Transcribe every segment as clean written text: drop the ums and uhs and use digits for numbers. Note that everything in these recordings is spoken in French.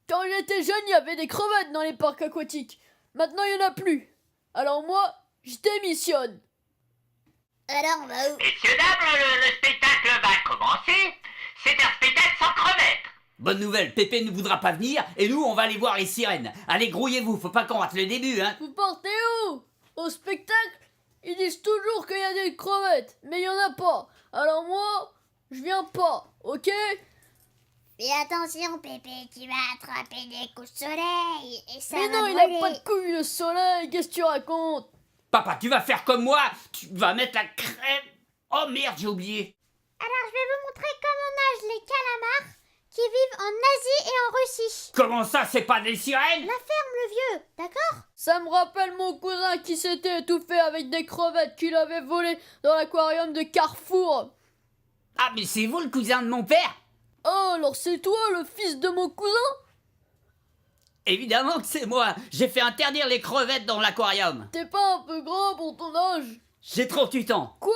Quand j'étais jeune, il y avait des crevettes dans les parcs aquatiques. Maintenant, il n'y en a plus. Alors moi, je démissionne. Alors, on va où? Messieurs, dames, le spectacle va commencer. C'est un spectacle sans crevettes. Bonne nouvelle, Pépé ne voudra pas venir et nous on va aller voir les sirènes. Allez, grouillez-vous, faut pas qu'on rate le début, hein. Vous partez où? Au spectacle, ils disent toujours qu'il y a des crevettes, mais il n'y en a pas. Alors moi, je viens pas, ok? Fais attention, Pépé, tu vas attraper des coups de soleil et ça Mais va non, il brûler. a pas de couilles le soleil, qu'est-ce que tu racontes? Papa, tu vas faire comme moi, tu vas mettre la crème. Oh merde, j'ai oublié. Alors, je vais vous montrer comment nagent les calamars qui vivent en Asie et en Russie. Comment ça, c'est pas des sirènes? La ferme, le vieux, d'accord? Ça me rappelle mon cousin qui s'était étouffé avec des crevettes qu'il avait volées dans l'aquarium de Carrefour. Ah, mais c'est vous le cousin de mon père? Oh, alors c'est toi le fils de mon cousin? Évidemment que c'est moi, j'ai fait interdire les crevettes dans l'aquarium. T'es pas un peu grand pour ton âge? J'ai 38 ans. Quoi?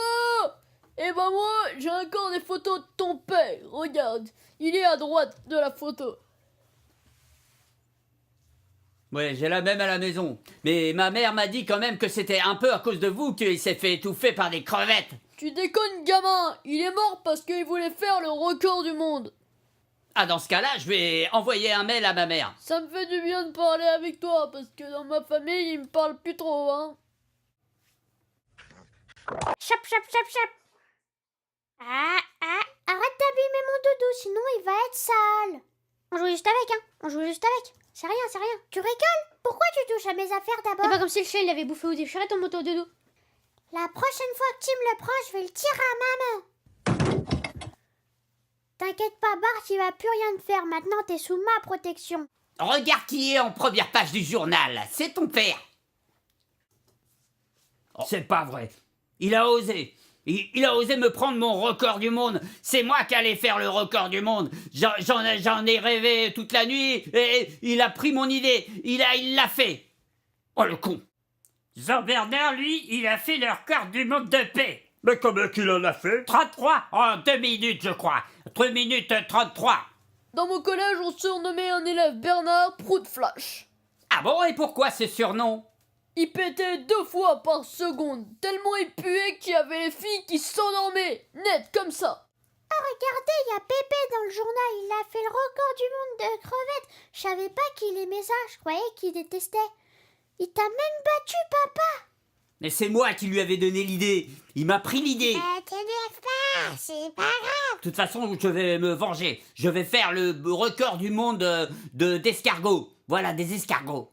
Eh ben moi, j'ai encore des photos de ton père. Regarde, il est à droite de la photo. Ouais, j'ai la même à la maison. Mais ma mère m'a dit quand même que c'était un peu à cause de vous qu'il s'est fait étouffer par des crevettes. Tu déconnes, gamin. Il est mort parce qu'il voulait faire le record du monde. Ah, dans ce cas-là, je vais envoyer un mail à ma mère. Ça me fait du bien de parler avec toi parce que dans ma famille, ils me parlent plus trop, hein. Chap, chap, chap, chap. Arrête d'abîmer mon doudou, sinon il va être sale. On joue juste avec, hein. On joue juste avec. C'est rien, c'est rien. Tu rigoles? Pourquoi tu touches à mes affaires d'abord? C'est pas comme si le chat il avait bouffé ou déchiré ton moto de dos. La prochaine fois que tu me le prends, je vais le tirer à ma main. T'inquiète pas, Bart, il va plus rien te faire. Maintenant, t'es sous ma protection. Regarde qui est en première page du journal. C'est ton père. Oh, c'est pas vrai. Il a osé. Il a osé me prendre mon record du monde. C'est moi qui allais faire le record du monde. J'en ai rêvé toute la nuit et il a pris mon idée. Il l'a fait. Oh le con. Jean-Bernard, lui, il a fait le record du monde de paix. Mais comment qu'il en a fait? 33 en 2 minutes, je crois. 3 minutes 33. Dans mon collège, on surnommait un élève Bernard Prout Flash. Ah bon, et pourquoi ce surnom? Il pétait 2 fois par seconde, tellement il puait qu'il y avait les filles qui s'endormaient, net comme ça. Oh, regardez, il y a Pépé dans le journal. Il a fait le record du monde de crevettes. Je savais pas qu'il aimait ça. Je croyais qu'il détestait. Il t'a même battu, papa. Mais c'est moi qui lui avais donné l'idée. Il m'a pris l'idée. T'énerve pas, c'est pas grave. De toute façon, je vais me venger. Je vais faire le record du monde d'escargots. Voilà, des escargots.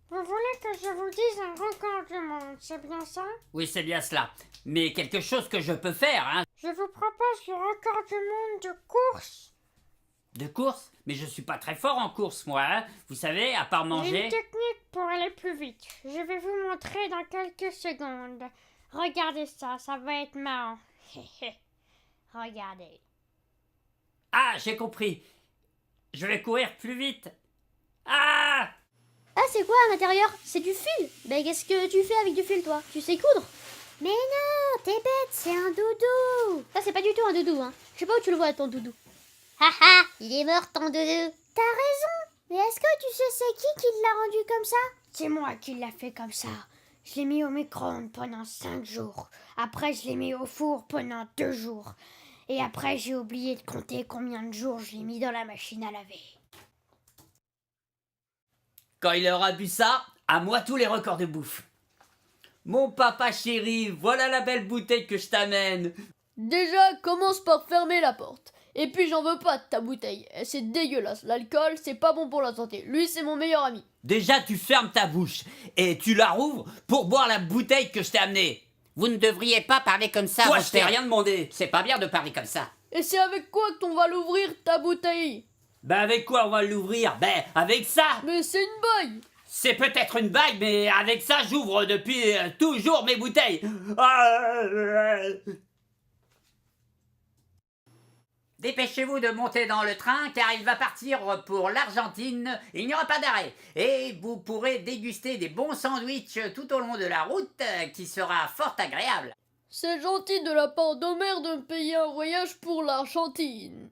Vous voulez que je vous dise un record du monde, c'est bien ça? Oui, c'est bien cela. Mais quelque chose que je peux faire, hein. Je vous propose le record du monde de course. De course? Mais je suis pas très fort en course, moi, hein. Vous savez, à part J'ai manger. une technique pour aller plus vite. Je vais vous montrer dans quelques secondes. Regardez ça, ça va être marrant. Regardez. Ah, j'ai compris. Je vais courir plus vite. Ah! Ah, c'est quoi à l'intérieur? C'est du fil. Ben qu'est-ce que tu fais avec du fil, toi? Tu sais coudre? Mais non, t'es bête, c'est un doudou. Ça, c'est pas du tout un doudou, hein. Je sais pas où tu le vois, ton doudou. Haha, il est mort ton doudou. T'as raison. Mais est-ce que tu sais c'est qui l'a rendu comme ça? C'est moi qui l'a fait comme ça. Je l'ai mis au micro-ondes pendant 5 jours. Après, je l'ai mis au four pendant 2 jours. Et après, j'ai oublié de compter combien de jours je l'ai mis dans la machine à laver. Quand il aura bu ça, à moi tous les records de bouffe. Mon papa chéri, voilà la belle bouteille que je t'amène. Déjà, commence par fermer la porte. Et puis j'en veux pas de ta bouteille. C'est dégueulasse. L'alcool, c'est pas bon pour la santé. Lui, c'est mon meilleur ami. Déjà, tu fermes ta bouche et tu la rouvres pour boire la bouteille que je t'ai amenée. Vous ne devriez pas parler comme ça, Toi, mon je t'ai père. rien demandé. C'est pas bien de parler comme ça. Et c'est avec quoi qu'on va l'ouvrir, ta bouteille? Ben avec quoi on va l'ouvrir? Ben avec ça. Mais c'est une bague. C'est peut-être une bague, mais avec ça, j'ouvre depuis toujours mes bouteilles. Ah, Dépêchez-vous de monter dans le train car il va partir pour l'Argentine. Il n'y aura pas d'arrêt. Et vous pourrez déguster des bons sandwichs tout au long de la route qui sera fort agréable. C'est gentil de la part d'Homer de me payer un voyage pour l'Argentine.